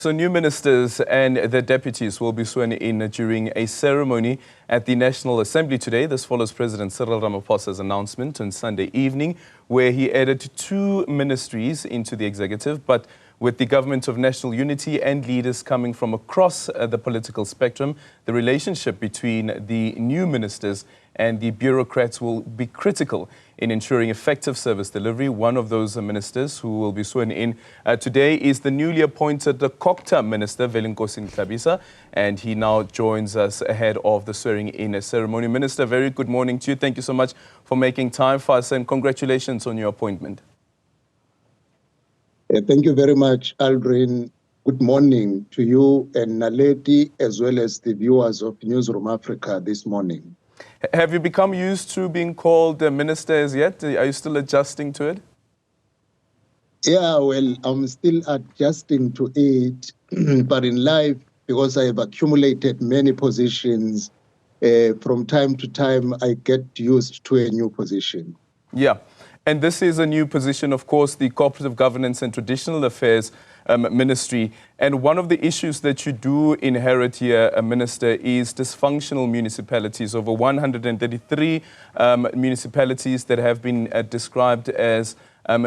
So new ministers and their deputies will be sworn in during a ceremony at the National Assembly today. This follows President Cyril Ramaphosa's announcement on Sunday evening, where he added 2 ministries into the executive. But with the government of national unity and leaders coming from across the political spectrum, the relationship between the new ministers and the bureaucrats will be critical in ensuring effective service delivery. One of those ministers who will be sworn in today is the newly appointed COGTA Minister Velenkosini Hlabisa, and he now joins us ahead of the swearing-in ceremony. Minister, very good morning to you. Thank you so much for making time for us, and congratulations on your appointment. Thank you very much, Aldrin. Good morning to you and Naledi, as well as the viewers of Newzroom Afrika this morning. Have you become used to being called a minister as yet? Are you still adjusting to it? Yeah, well, I'm still adjusting to it, but in life, because I have accumulated many positions, from time to time, I get used to a new position. Yeah. And this is a new position, of course, the Cooperative Governance and Traditional Affairs Ministry. And one of the issues that you do inherit here, Minister, is dysfunctional municipalities. Over 133 municipalities that have been described as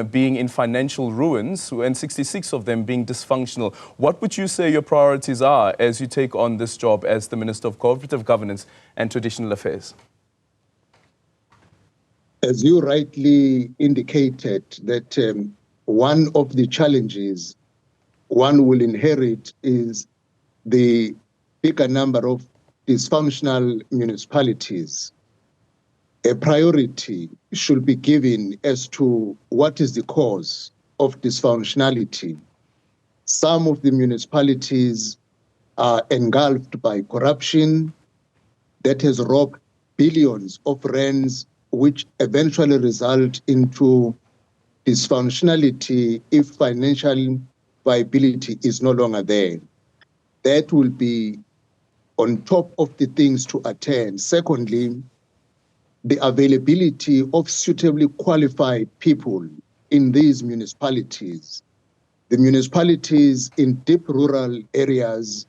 being in financial ruins, and 66 of them being dysfunctional. What would you say your priorities are as you take on this job as the Minister of Cooperative Governance and Traditional Affairs? As you rightly indicated, that one of the challenges one will inherit is the bigger number of dysfunctional municipalities. A priority should be given as to what is the cause of dysfunctionality. Some of the municipalities are engulfed by corruption that has robbed billions of rands, which eventually result into dysfunctionality if financial viability is no longer there. That will be on top of the things to attend. Secondly, the availability of suitably qualified people in these municipalities. The municipalities in deep rural areas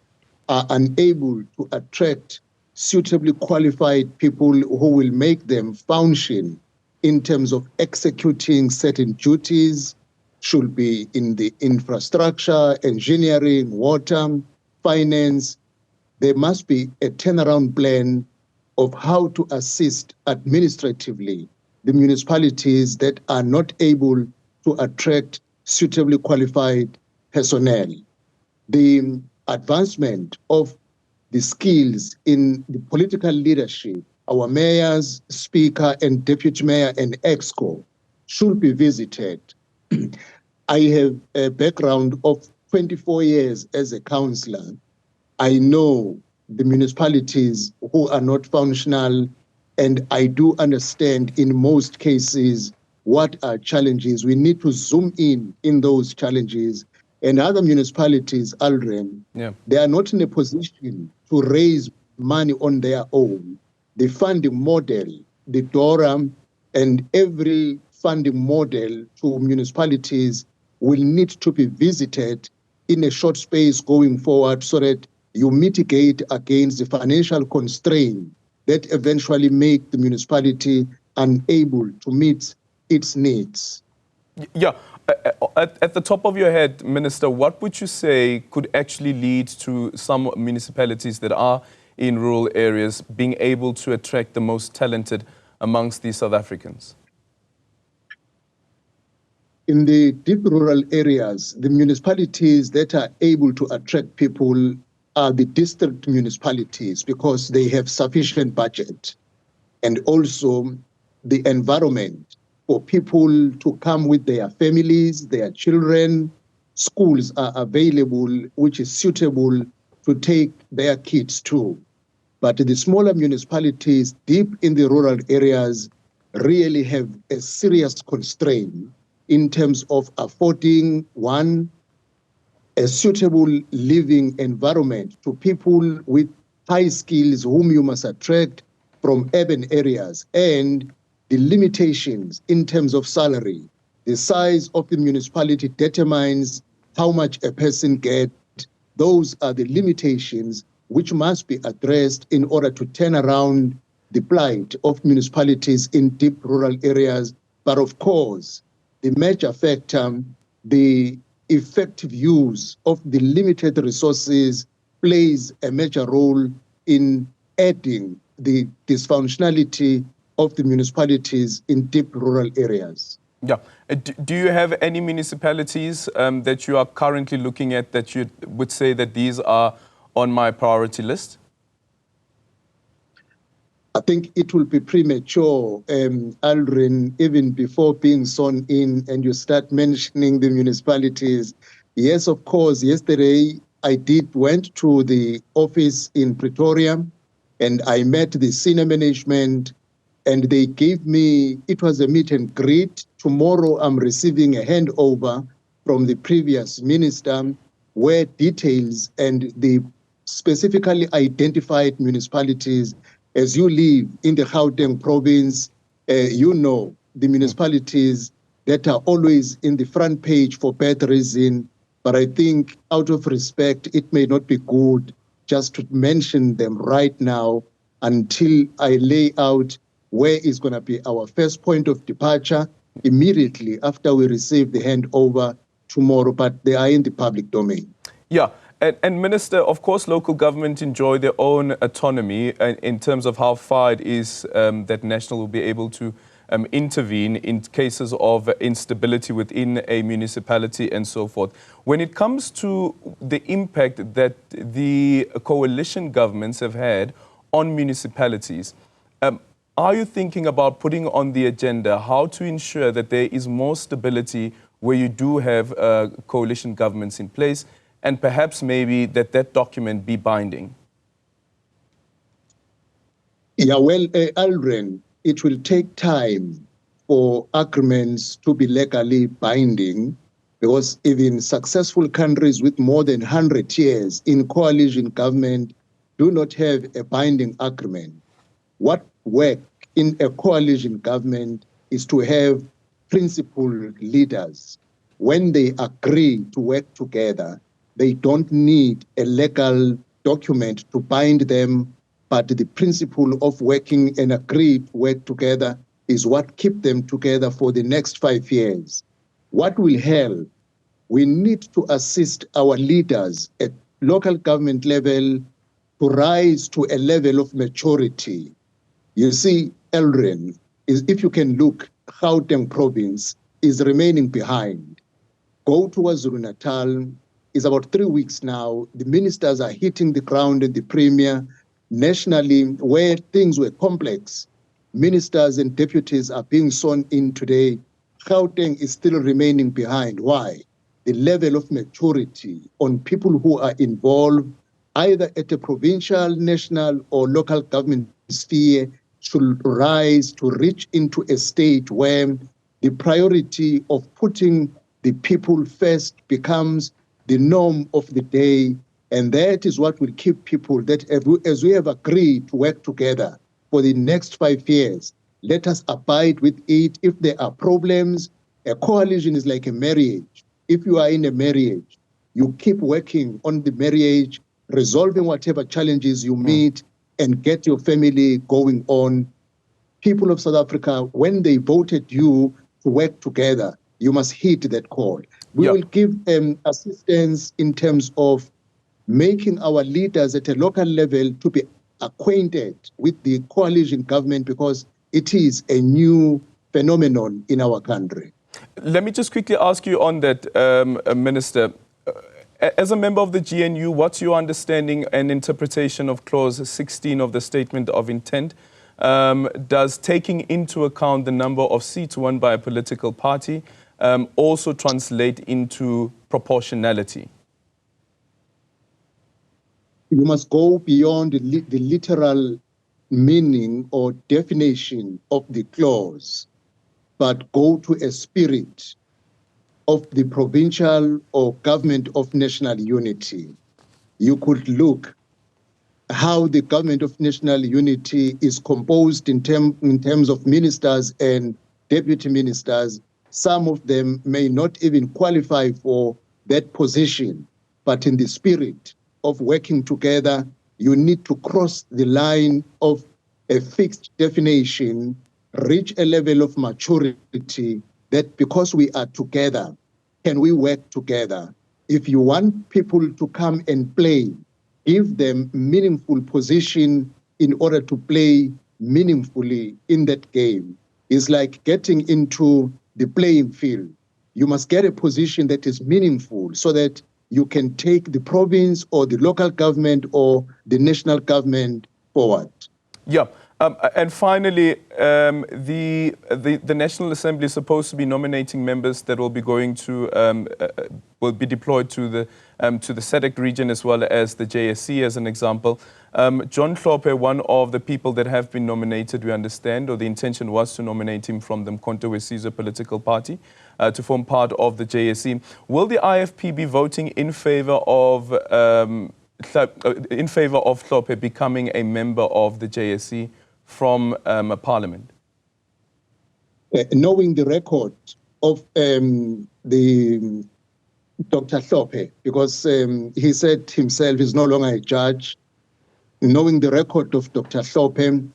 are unable to attract suitably qualified people who will make them function in terms of executing certain duties, should be in the infrastructure, engineering, water, finance. There must be a turnaround plan of how to assist administratively the municipalities that are not able to attract suitably qualified personnel. The advancement of the skills in the political leadership, our mayors, speaker and deputy mayor and exco should be visited. I have a background of 24 years as a councillor. I know the municipalities who are not functional, and I do understand in most cases what are challenges. We need to zoom in those challenges. And other municipalities, Aldrin, they are not in a position to raise money on their own. The funding model, the DORA, and every funding model to municipalities will need to be visited in a short space going forward so that you mitigate against the financial constraint that eventually make the municipality unable to meet its needs. Yeah. At the top of your head, Minister, what would you say could actually lead to some municipalities that are in rural areas being able to attract the most talented amongst these South Africans? In the deep rural areas, the municipalities that are able to attract people are the district municipalities because they have sufficient budget, and also the environment for people to come with their families, their children. Schools are available, which is suitable to take their kids to. But the smaller municipalities deep in the rural areas really have a serious constraint in terms of affording, one, a suitable living environment to people with high skills whom you must attract from urban areas, and the limitations in terms of salary. The size of the municipality determines how much a person gets Those are the limitations which must be addressed in order to turn around the plight of municipalities in deep rural areas. But of course, the major factor, the effective use of the limited resources, plays a major role in adding the dysfunctionality of the municipalities in deep rural areas. Yeah. Do you have any municipalities that you are currently looking at that you would say that these are on my priority list? I think it will be premature, Aldrin, even before being sworn in and you start mentioning the municipalities. Yes, of course, yesterday I went to the office in Pretoria and I met the senior management and they gave me, it was a meet and greet. Tomorrow I'm receiving a handover from the previous minister where details and the specifically identified municipalities. As you live in the Gauteng province, you know the municipalities that are always in the front page for bad reason. But I think out of respect, it may not be good just to mention them right now until I lay out where is going to be our first point of departure immediately after we receive the handover tomorrow, but they are in the public domain. Yeah. And Minister, of course, local government enjoy their own autonomy in terms of how far it is that National will be able to intervene in cases of instability within a municipality and so forth. When it comes to the impact that the coalition governments have had on municipalities, are you thinking about putting on the agenda how to ensure that there is more stability where you do have coalition governments in place, and perhaps maybe that document be binding? Yeah, well, Aldrin, it will take time for agreements to be legally binding because even successful countries with more than 100 years in coalition government do not have a binding agreement. What work in a coalition government is to have principled leaders. When they agree to work together, they don't need a legal document to bind them, but the principle of working and agreed to work together is what keeps them together for the next 5 years. What will help? We need to assist our leaders at local government level to rise to a level of maturity. You see, Aldrin, if you can look, Gauteng province is remaining behind. Go to KwaZulu-Natal, it's about 3 weeks now. The ministers are hitting the ground in the premier. Nationally, where things were complex, ministers and deputies are being sworn in today. Gauteng is still remaining behind. Why? The level of maturity on people who are involved, either at a provincial, national, or local government sphere, should rise to reach into a state where the priority of putting the people first becomes the norm of the day. And that is what will keep people, that as we have agreed to work together for the next 5 years, let us abide with it. If there are problems, a coalition is like a marriage. If you are in a marriage, you keep working on the marriage, resolving whatever challenges you meet, and get your family going on. People of South Africa, when they voted you to work together, you must heed that call. We will give assistance in terms of making our leaders at a local level to be acquainted with the coalition government because it is a new phenomenon in our country. Let me just quickly ask you on that, Minister. As a member of the GNU, what's your understanding and interpretation of Clause 16 of the Statement of Intent? Does taking into account the number of seats won by a political party also translate into proportionality? You must go beyond the literal meaning or definition of the clause, but go to a spirit of the provincial or government of national unity. You could look how the government of national unity is composed in terms of ministers and deputy ministers. Some of them may not even qualify for that position. but in the spirit of working together, you need to cross the line of a fixed definition, reach a level of maturity that because we are together, can we work together? If you want people to come and play, give them meaningful position in order to play meaningfully in that game. It's like getting into the playing field. You must get a position that is meaningful so that you can take the province or the local government or the national government forward. Yeah. And finally, the National Assembly is supposed to be nominating members that will be going to will be deployed to the SADC region as well as the JSC, as an example. John Hlophe, one of the people that have been nominated, we understand, or the intention was to nominate him from the Mkhonto weSizwe political party to form part of the JSC. Will the IFP be voting in favor of Hlophe becoming a member of the JSC from Parliament? Knowing the record of the Dr. Hlophe, because he said himself is no longer a judge, knowing the record of Dr. Hlophe,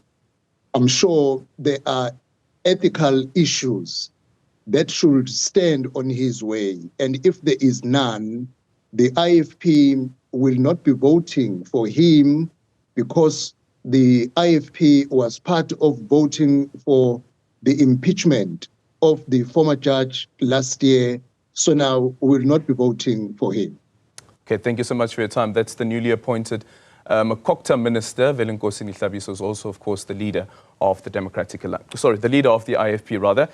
I'm sure there are ethical issues that should stand on his way. And if there is none, the IFP will not be voting for him because the IFP was part of voting for the impeachment of the former judge last year. So now we will not be voting for him. Okay, thank you so much for your time. That's the newly appointed COGTA Minister Velenkosini Hlabisa, is also, of course, the leader of the the leader of the IFP, rather.